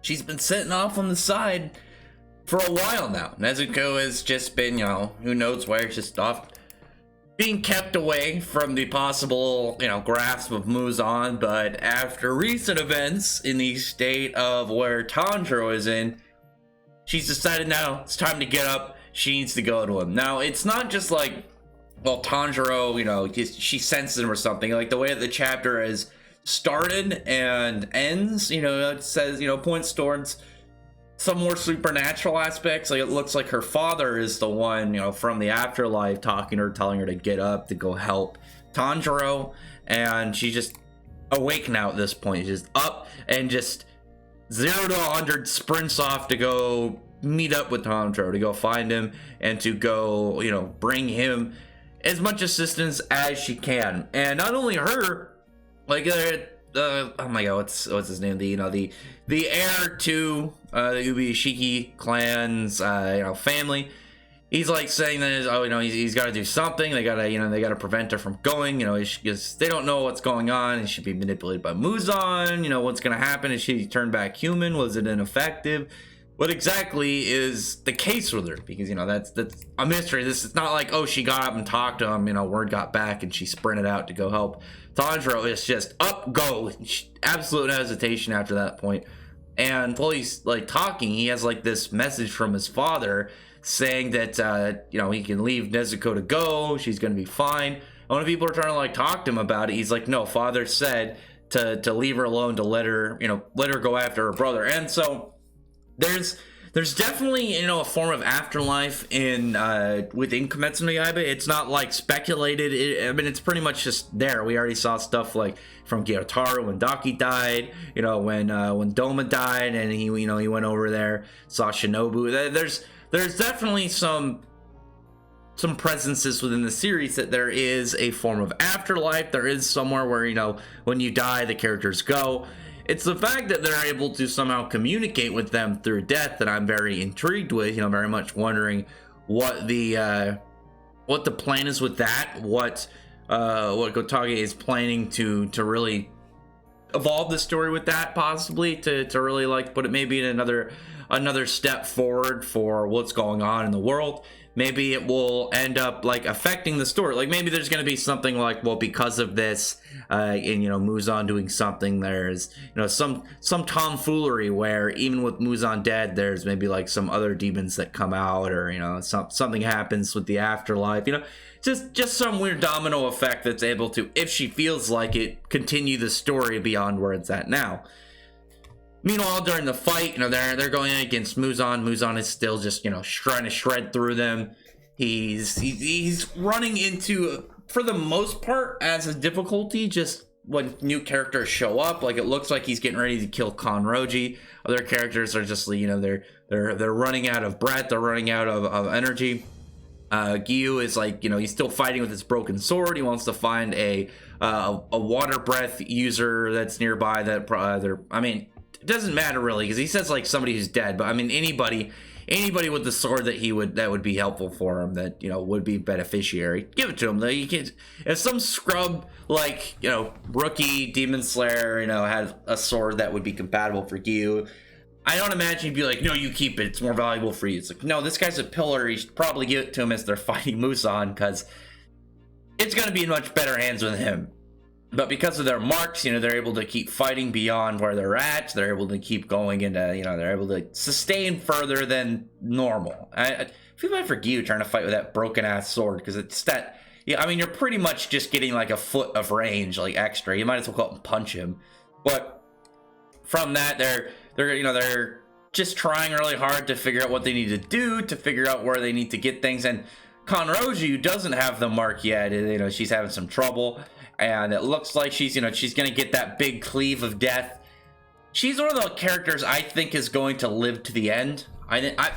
she's been sitting off on the side for a while now. Nezuko has just been, who knows where, just off being kept away from the possible, grasp of Muzan. But after recent events in the state of where Tanjiro is in, she's decided now it's time to get up. She needs to go to him. Now, it's not just like, well, Tanjiro, she senses him or something. Like, the way that the chapter is started and ends, it says, points towards some more supernatural aspects. Like, it looks like her father is the one, from the afterlife talking to her, telling her to get up, to go help Tanjiro. And she's just awake now at this point. She's just up and just 0 to 100 sprints off to go meet up with Tanjiro, to go find him and to go, bring him as much assistance as she can. And not only her, like, oh my god, what's his name? The heir to the Ubishiki clan's family. He's like saying that he's got to do something. They gotta prevent her from going. They don't know what's going on, and she'd be manipulated by Muzan. What's gonna happen? Is she turned back human? Was it ineffective? What exactly is the case with her? Because that's a mystery. This is not like, oh, she got up and talked to him. Word got back and she sprinted out to go help Tanjiro. It's just up, go, absolute hesitation after that point. And while he's like talking, he has like this message from his father saying that he can leave Nezuko to go. She's gonna be fine. And when people are trying to like talk to him about it, he's like, no, father said to leave her alone, to let her go after her brother. And so there's definitely a form of afterlife in within Kimetsu no Yaiba. It's not like speculated. It's pretty much just there. We already saw stuff like from Gyotaro when Daki died, when Doma died, and he went over there, saw Shinobu. There's definitely some presences within the series that there is a form of afterlife. There is somewhere where when you die, the characters go. It's the fact that they're able to somehow communicate with them through death that I'm very intrigued with. Very much wondering what the plan is with that. What Gotage is planning to really evolve the story with that, possibly to really like put it maybe in another step forward for what's going on in the world. Maybe it will end up like affecting the story. Like maybe there's going to be something like, well, because of this, Muzan doing something, there's some tomfoolery where even with Muzan dead, there's maybe like some other demons that come out, or something happens with the afterlife. Just some weird domino effect that's able to, if she feels like it, continue the story beyond where it's at now. Meanwhile, during the fight, they're going in against Muzan. Muzan is still just, trying to shred through them. He's running into, for the most part, as a difficulty, just when new characters show up. Like, it looks like he's getting ready to kill Kanroji. Other characters are just, they're running out of breath. They're running out of energy. Gyu is like, he's still fighting with his broken sword. He wants to find a water breath user that's nearby. It doesn't matter really, because he says like somebody who's dead, but anybody with the sword that would be helpful for him, that would be beneficiary, give it to him. You can't, if some scrub like rookie demon slayer had a sword that would be compatible for Gyu, I don't imagine he'd be like, no, you keep it, it's more valuable for you. It's like, no, this guy's a pillar, you should probably give it to him as they're fighting Muzan, because it's going to be in much better hands with him. But because of their marks, they're able to keep fighting beyond where they're at. They're able to keep going into, they're able to sustain further than normal. I feel bad for Gyu trying to fight with that broken ass sword, because it's that, you're pretty much just getting like a foot of range, like extra. You might as well go up and punch him. But from that, they're just trying really hard to figure out what they need to do, to figure out where they need to get things. And Kanroji, who doesn't have the mark yet, she's having some trouble. And it looks like she's going to get that big cleave of death. She's one of the characters I think is going to live to the end.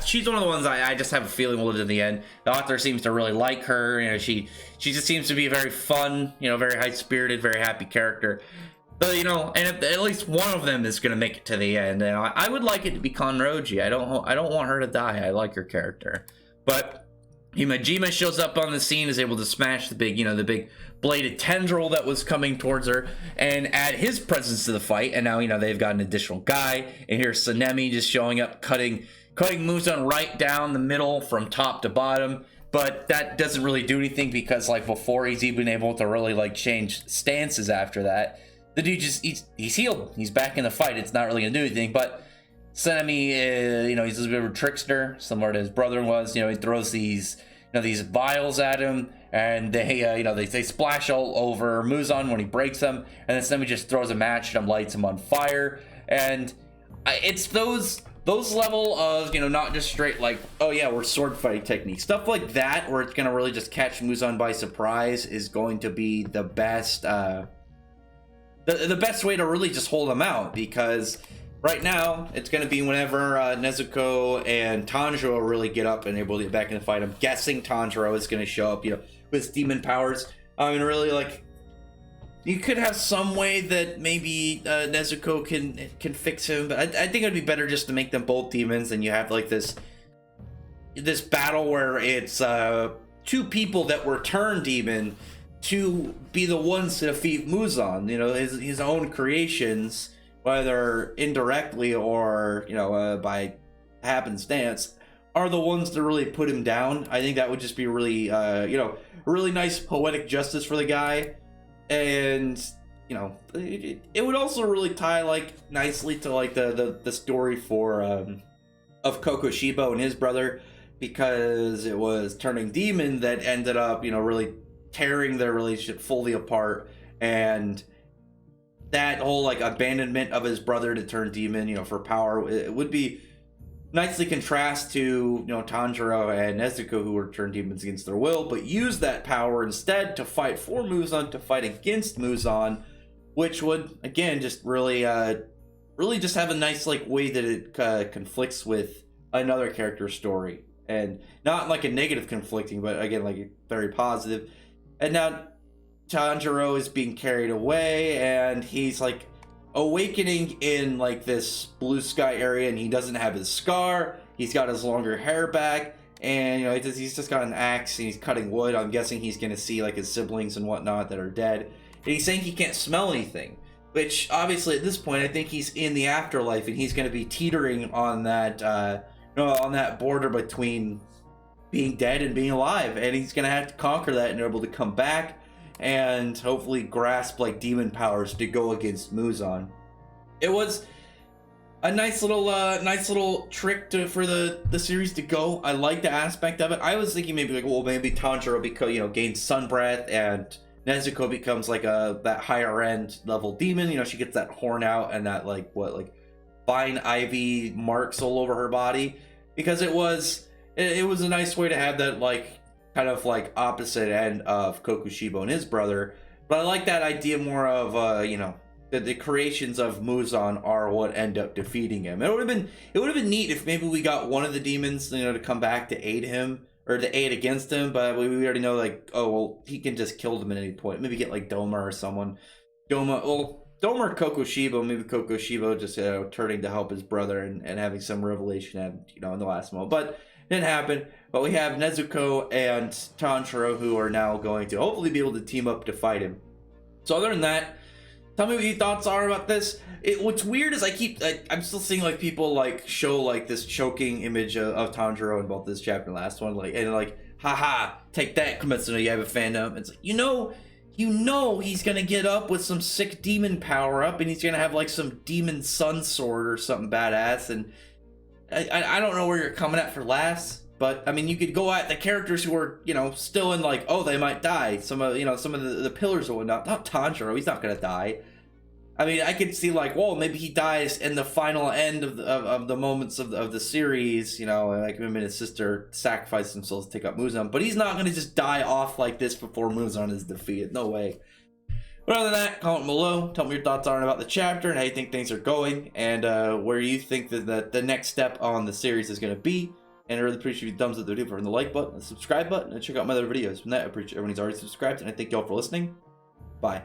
She's one of the ones I just have a feeling will live to the end. The author seems to really like her. She just seems to be a very fun, very high-spirited, very happy character. But, and if at least one of them is going to make it to the end. And I would like it to be Kanroji. I don't want her to die. I like her character. But Himajima shows up on the scene, is able to smash the big, the big bladed tendril that was coming towards her, and add his presence to the fight. And now, they've got an additional guy. And here's Sanemi just showing up, cutting Muzan right down the middle from top to bottom. But that doesn't really do anything because, like, before he's even able to really, like, change stances after that, the dude just, he's healed. He's back in the fight. It's not really gonna do anything. But Sanemi, he's a bit of a trickster, similar to his brother was. He throws these, these vials at him, and they splash all over Muzan when he breaks them, and then Sanemi just throws a match at him, lights him on fire. And it's those level of, not just straight like, oh yeah, we're sword fighting techniques, stuff like that, where it's gonna really just catch Muzan by surprise, is going to be the best, the best way to really just hold him out. Because right now, it's going to be whenever Nezuko and Tanjiro really get up and able to get back in the fight. I'm guessing Tanjiro is going to show up, with his demon powers. I mean, really, like, you could have some way that maybe Nezuko can fix him, but I think it'd be better just to make them both demons, and you have like this battle where it's two people that were turned demon to be the ones to defeat Muzan. His own creations, whether indirectly or by happenstance, are the ones to really put him down. I think that would just be really really nice poetic justice for the guy. And it would also really tie like nicely to like the story for of Kokoshibo and his brother, because it was turning demon that ended up really tearing their relationship fully apart. And that whole like abandonment of his brother to turn demon for power, it would be nicely contrast to Tanjiro and Nezuko, who were turned demons against their will, but use that power instead to fight for Muzan, to fight against Muzan, which would again just really just have a nice like way that it conflicts with another character's story, and not like a negative conflicting, but again like very positive. And now Tanjiro is being carried away, and he's like awakening in like this blue sky area, and he doesn't have his scar. He's got his longer hair back, and he's just got an axe and he's cutting wood. I'm guessing he's gonna see like his siblings and whatnot that are dead, and he's saying he can't smell anything, which obviously at this point I think he's in the afterlife, and he's gonna be teetering on that on that border between being dead and being alive, and he's gonna have to conquer that and be able to come back and hopefully grasp like demon powers to go against Muzan. It was a nice little trick for the series to go. I like the aspect of it. I was thinking maybe like, well, maybe Tanjiro gains sun breath, and Nezuko becomes like that higher end level demon. She gets that horn out and that like fine ivy marks all over her body, because it was a nice way to have that like kind of like opposite end of Kokoshibo and his brother. But I like that idea more of the creations of Muzan are what end up defeating him. It would have been neat if maybe we got one of the demons to come back to aid him, or to aid against him, but we already know like, oh well, he can just kill them at any point. Maybe get like Doma or someone. Doma or Kokoshibo, maybe Kokoshibo just turning to help his brother and having some revelation in the last moment. But didn't happen. But we have Nezuko and Tanjiro, who are now going to hopefully be able to team up to fight him. So other than that, tell me what your thoughts are about this. What's weird is I'm still seeing like people like show like this choking image of Tanjiro in both this chapter and last one, and like, haha, take that, Kimetsu no Yaiba fandom. It's like, he's gonna get up with some sick demon power up, and he's gonna have like some demon sun sword or something badass, and I don't know where you're coming at for last, but I mean, you could go at the characters who are still in like, oh, they might die. Some of the pillars or whatnot. Not Tanjiro, he's not gonna die. I mean, I could see like, whoa, maybe he dies in the final end of the moments of the series. Like him and his sister sacrifice themselves to take up Muzan, but he's not gonna just die off like this before Muzan is defeated. No way. But other than that, comment below. Tell me your thoughts are about the chapter and how you think things are going, and where you think that the next step on the series is going to be. And I really appreciate you thumbs up the video, for the like button, the subscribe button, and check out my other videos. From that, I appreciate everyone who's already subscribed, and I thank y'all for listening. Bye.